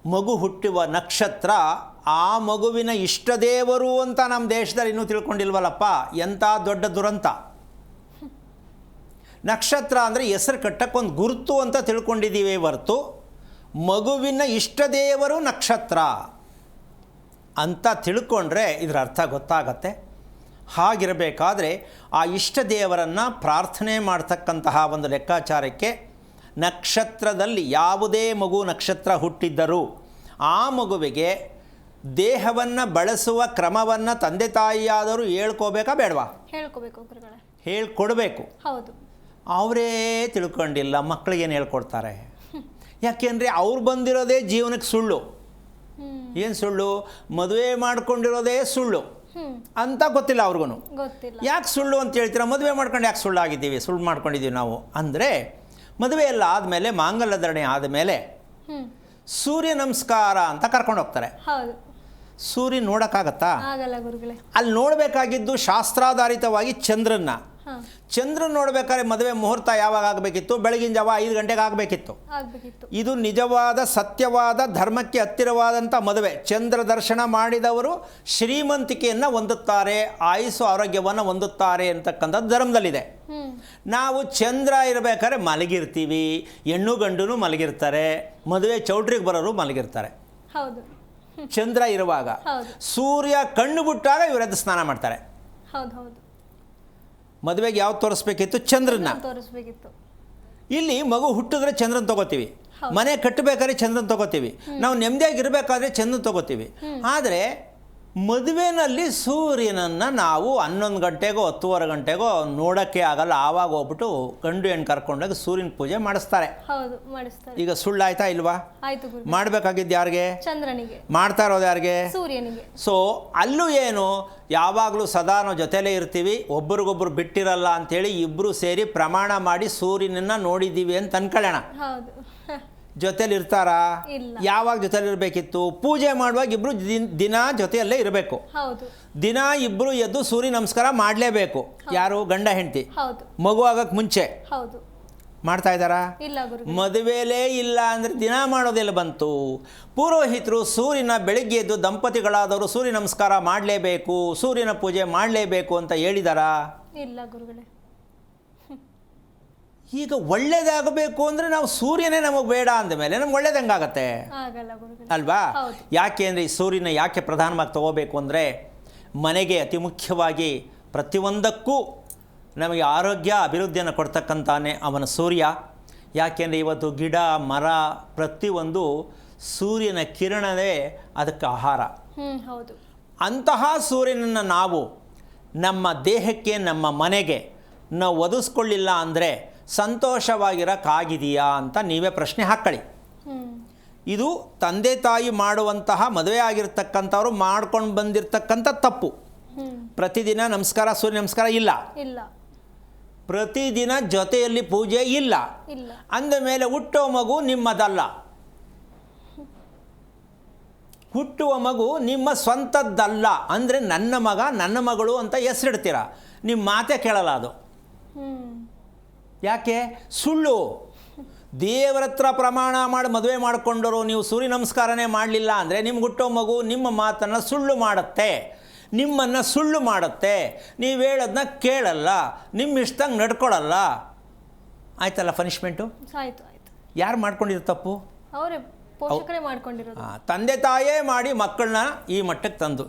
ಮಗು ಹುಟ್ಟುವ ನಕ್ಷತ್ರ ಆ ಮಗುವಿನ ಇಷ್ಟದೇವರು ಅಂತ ನಮ್ಮ ದೇಶದಲ್ಲಿ ಇನ್ನೂ ತಿಳ್ಕೊಂಡಿಲ್ವಲ್ಲಪ್ಪ, ಎಂಥ ದೊಡ್ಡ ದುರಂತ. ನಕ್ಷತ್ರ ಅಂದರೆ ಹೆಸರು ಕಟ್ಟಕ್ಕೊಂದು ಗುರುತು ಅಂತ ತಿಳ್ಕೊಂಡಿದ್ದೀವಿ ಹೊರತು ಮಗುವಿನ ಇಷ್ಟದೇವರು ನಕ್ಷತ್ರ ಅಂತ ತಿಳ್ಕೊಂಡ್ರೆ ಇದರ ಅರ್ಥ ಗೊತ್ತಾಗತ್ತೆ. ಹಾಗಿರಬೇಕಾದ್ರೆ ಆ ಇಷ್ಟದೇವರನ್ನು ಪ್ರಾರ್ಥನೆ ಮಾಡ್ತಕ್ಕಂತಹ ಒಂದು ಲೆಕ್ಕಾಚಾರಕ್ಕೆ ನಕ್ಷತ್ರದಲ್ಲಿ ಯಾವುದೇ ಮಗು ನಕ್ಷತ್ರ ಹುಟ್ಟಿದ್ದರೂ ಆ ಮಗುವಿಗೆ ದೇಹವನ್ನು ಬಳಸುವ ಕ್ರಮವನ್ನು ತಂದೆ ತಾಯಿಯಾದರೂ ಹೇಳ್ಕೋಬೇಕಾ ಬೇಡವಾ? ಹೇಳ್ಕೋಬೇಕು ಗುರುಗಳೇ, ಹೇಳ್ಕೊಡ್ಬೇಕು. ಹೌದು. ಅವರೇ ತಿಳ್ಕೊಂಡಿಲ್ಲ, ಮಕ್ಕಳಿಗೇನು ಹೇಳ್ಕೊಡ್ತಾರೆ? ಯಾಕೆಂದರೆ ಅವ್ರು ಬಂದಿರೋದೇ ಜೀವನಕ್ಕೆ ಸುಳ್ಳು. ಏನು ಸುಳ್ಳು? ಮದುವೆ ಮಾಡ್ಕೊಂಡಿರೋದೇ ಸುಳ್ಳು ಅಂತ ಗೊತ್ತಿಲ್ಲ ಅವ್ರಿಗೂ. ಗೊತ್ತಿಲ್ಲ. ಯಾಕೆ ಸುಳ್ಳು ಅಂತ ಹೇಳ್ತೀರಾ? ಮದುವೆ ಮಾಡ್ಕೊಂಡು ಯಾಕೆ ಸುಳ್ಳು ಮಾಡ್ಕೊಂಡಿದ್ದೀವಿ ನಾವು ಅಂದರೆ, ಮದುವೆ ಎಲ್ಲ ಆದಮೇಲೆ ಮಾಂಗಲ್ಯಧಾರಣೆ ಆದಮೇಲೆ ಸೂರ್ಯ ನಮಸ್ಕಾರ ಅಂತ ಕರ್ಕೊಂಡು ಹೋಗ್ತಾರೆ. ಹೌದು. ಸೂರ್ಯ ನೋಡೋಕ್ಕಾಗತ್ತಾ? ಆಗಲ್ಲ ಗುರುಗಳೇ. ಅಲ್ಲಿ ನೋಡಬೇಕಾಗಿದ್ದು ಶಾಸ್ತ್ರಾಧಾರಿತವಾಗಿ ಚಂದ್ರನ್ನ. ಚಂದ್ರನ ನೋಡಬೇಕಾದ್ರೆ ಮದುವೆ ಮುಹೂರ್ತ ಯಾವಾಗ ಆಗಬೇಕಿತ್ತು? ಬೆಳಗಿನ ಜಾವ 5 ಗಂಟೆಗೆ ಆಗಬೇಕಿತ್ತು. ಇದು ನಿಜವಾದ ಸತ್ಯವಾದ ಧರ್ಮಕ್ಕೆ ಹತ್ತಿರವಾದಂಥ ಮದುವೆ. ಚಂದ್ರ ದರ್ಶನ ಮಾಡಿದವರು ಶ್ರೀಮಂತಿಕೆಯನ್ನು ಹೊಂದುತ್ತಾರೆ, ಆಯುಸ್ಸು ಆರೋಗ್ಯವನ್ನು ಹೊಂದುತ್ತಾರೆ ಅಂತಕ್ಕಂಥದ್ದು ಧರ್ಮದಲ್ಲಿದೆ. ನಾವು ಚಂದ್ರ ಇರಬೇಕಾದ್ರೆ ಮಲಗಿರ್ತೀವಿ, ಹೆಣ್ಣು ಗಂಡು ಮಲಗಿರ್ತಾರೆ, ಮದುವೆ ಚೌಟ್ರಿಗೆ ಬರೋರು ಮಲಗಿರ್ತಾರೆ. ಹೌದು. ಚಂದ್ರ ಇರುವಾಗ ಸೂರ್ಯ ಕಣ್ಣು ಬಿಟ್ಟಾಗ ಇವರೆದ್ದು ಸ್ನಾನ ಮಾಡ್ತಾರೆ. ಹೌದು ಹೌದು. ಮದುವೆಗೆ ಯಾವ್ದು ತೋರಿಸ್ಬೇಕಿತ್ತು? ಚಂದ್ರನ ತೋರಿಸ್ಬೇಕಿತ್ತು. ಇಲ್ಲಿ ಮಗು ಹುಟ್ಟಿದ್ರೆ ಚಂದ್ರನ ತಗೋತೀವಿ, ಮನೆ ಕಟ್ಟಬೇಕಾದ್ರೆ ಚಂದ್ರನ ತಗೋತೀವಿ, ನಾವು ನೆಮ್ಮದಿಯಾಗಿರ್ಬೇಕಾದ್ರೆ ಚಂದ್ರನ ತಗೋತೀವಿ. ಆದರೆ ಮದುವೆನಲ್ಲಿ ಸೂರ್ಯನನ್ನು ನಾವು 11 ಗಂಟೆಗೋ 10:30 ಗಂಟೆಗೋ ನೋಡೋಕ್ಕೆ ಆಗಲ್ಲ. ಆವಾಗ ಹೋಗ್ಬಿಟ್ಟು ಗಂಡು ಹೆಣ್ಣು ಕರ್ಕೊಂಡೋಗಿ ಸೂರ್ಯನ ಪೂಜೆ ಮಾಡಿಸ್ತಾರೆ. ಹೌದು, ಮಾಡಿಸ್ತಾರೆ. ಈಗ ಸುಳ್ಳಾಯ್ತಾ ಇಲ್ವಾ? ಆಯ್ತು ಗುರು. ಮಾಡಬೇಕಾಗಿದ್ದು ಯಾರಿಗೆ? ಚಂದ್ರನಿಗೆ. ಮಾಡ್ತಾ ಇರೋದು ಯಾರಿಗೆ? ಸೂರ್ಯನಿಗೆ. ಸೊ ಅಲ್ಲೂ ಏನು, ಯಾವಾಗಲೂ ಸದಾ ನಾವು ಜೊತೆಲೇ ಇರ್ತೀವಿ, ಒಬ್ರಿಗೊಬ್ರು ಬಿಟ್ಟಿರಲ್ಲ ಅಂಥೇಳಿ ಇಬ್ಬರು ಸೇರಿ ಪ್ರಮಾಣ ಮಾಡಿ ಸೂರ್ಯನನ್ನು ನೋಡಿದ್ದೀವಿ ಅಂತ ಅನ್ಕೊಳ್ಳೋಣ. ಹೌದು. ಜೊತೆಲಿ ಇರ್ತಾರಾ? ಇಲ್ಲ. ಯಾವಾಗ ಜೊತೆಲಿ ಇರಬೇಕಿತ್ತು? ಪೂಜೆ ಮಾಡುವಾಗ ಇಬ್ಬರು ದಿನ ಜೊತೆಯಲ್ಲೇ ಇರಬೇಕು. ಹೌದು. ದಿನ ಇಬ್ಬರು ಎದ್ದು ಸೂರ್ಯ ನಮಸ್ಕಾರ ಮಾಡಲೇಬೇಕು. ಯಾರು? ಗಂಡ ಹೆಂಡತಿ. ಹೌದು. ಮಗು ಆಗಕ್ಕೆ ಮುಂಚೆ. ಹೌದು. ಮಾಡ್ತಾ ಇದ್ದಾರಾ? ಇಲ್ಲ ಗುರು. ಮದುವೆಲೇ ಇಲ್ಲ ಅಂದರೆ ದಿನ ಮಾಡೋದೆಲ್ಲ ಬಂತು? ಪುರೋಹಿತರು ಸೂರ್ಯನ ಬೆಳಿಗ್ಗೆ ಎದ್ದು ದಂಪತಿಗಳಾದವರು ಸೂರ್ಯ ನಮಸ್ಕಾರ ಮಾಡಲೇಬೇಕು, ಸೂರ್ಯನ ಪೂಜೆ ಮಾಡಲೇಬೇಕು ಅಂತ ಹೇಳಿದಾರಾ? ಇಲ್ಲ ಗುರುಗಳೇ. ಈಗ ಒಳ್ಳೇದಾಗಬೇಕು ಅಂದರೆ ನಾವು ಸೂರ್ಯನೇ ನಮಗೆ ಬೇಡ ಅಂದಮೇಲೆ ನಮ್ಗೆ ಒಳ್ಳೇದು ಹೆಂಗಾಗತ್ತೆ? ಆಗಲ್ಲ ಗುರುಗಳೇ. ಅಲ್ವಾ? ಯಾಕೆ ಅಂದರೆ ಈ ಸೂರ್ಯನ ಯಾಕೆ ಪ್ರಧಾನವಾಗಿ ತಗೋಬೇಕು ಅಂದರೆ, ಮನೆಗೆ ಅತಿ ಮುಖ್ಯವಾಗಿ ಪ್ರತಿಯೊಂದಕ್ಕೂ ನಮಗೆ ಆರೋಗ್ಯ ಅಭಿವೃದ್ಧಿಯನ್ನು ಕೊಡ್ತಕ್ಕಂತಾನೆ ಅವನ ಸೂರ್ಯ. ಯಾಕೆಂದರೆ ಇವತ್ತು ಗಿಡ ಮರ ಪ್ರತಿಯೊಂದು ಸೂರ್ಯನ ಕಿರಣವೇ ಅದಕ್ಕೆ ಆಹಾರ. ಹೌದು. ಅಂತಹ ಸೂರ್ಯನನ್ನು ನಾವು ನಮ್ಮ ದೇಹಕ್ಕೆ ನಮ್ಮ ಮನೆಗೆ ನಾವು ಒದಗಿಸ್ಕೊಳ್ಳಿಲ್ಲ ಅಂದರೆ ಸಂತೋಷವಾಗಿರೋಕ್ಕಾಗಿದೆಯಾ ಅಂತ ನೀವೇ ಪ್ರಶ್ನೆ ಹಾಕ್ಕೊಳ್ಳಿ. ಇದು ತಂದೆ ತಾಯಿ ಮಾಡುವಂತಹ ಮದುವೆ ಆಗಿರ್ತಕ್ಕಂಥವ್ರು ಮಾಡ್ಕೊಂಡು ಬಂದಿರತಕ್ಕಂಥ ತಪ್ಪು. ಪ್ರತಿದಿನ ನಮಸ್ಕಾರ, ಸೂರ್ಯ ನಮಸ್ಕಾರ ಇಲ್ಲ. ಪ್ರತಿದಿನ ಜೊತೆಯಲ್ಲಿ ಪೂಜೆ ಇಲ್ಲ. ಅಂದ ಮೇಲೆ ಹುಟ್ಟೋ ಮಗು ನಿಮ್ಮದಲ್ಲ. ಹುಟ್ಟುವ ಮಗು ನಿಮ್ಮ ಸ್ವಂತದ್ದಲ್ಲ. ಅಂದರೆ ನನ್ನ ಮಗ ನನ್ನ ಮಗಳು ಅಂತ ಹೆಸರಿಡ್ತೀರ, ನಿಮ್ಮ ಮಾತೇ ಕೇಳಲ್ಲ ಅದು. ಯಾಕೆ? ಸುಳ್ಳು. ದೇವರ ಹತ್ರ ಪ್ರಮಾಣ ಮಾಡಿ ಮದುವೆ ಮಾಡಿಕೊಂಡರು ನೀವು ಸೂರ್ಯ ನಮಸ್ಕಾರನೇ ಮಾಡಲಿಲ್ಲ ಅಂದರೆ ನಿಮ್ಗೆ ಹುಟ್ಟೋ ಮಗು ನಿಮ್ಮ ಮಾತನ್ನು ಸುಳ್ಳು ಮಾಡುತ್ತೆ, ನಿಮ್ಮನ್ನು ಸುಳ್ಳು ಮಾಡುತ್ತೆ, ನೀವು ಹೇಳೋದನ್ನ ಕೇಳಲ್ಲ, ನಿಮ್ಮ ಇಷ್ಟಂಗೆ ನಡ್ಕೊಳ್ಳಲ್ಲ. ಆಯ್ತಲ್ಲ ಪನಿಷ್ಮೆಂಟು? ಆಯ್ತು ಆಯ್ತು. ಯಾರು ಮಾಡ್ಕೊಂಡಿರೋ ತಪ್ಪು? ಅವರೇ, ಪೋಷಕರೇ ಮಾಡ್ಕೊಂಡಿರೋದು. ತಂದೆ ತಾಯೇ ಮಾಡಿ ಮಕ್ಕಳನ್ನ ಈ ಮಟ್ಟಕ್ಕೆ ತಂದು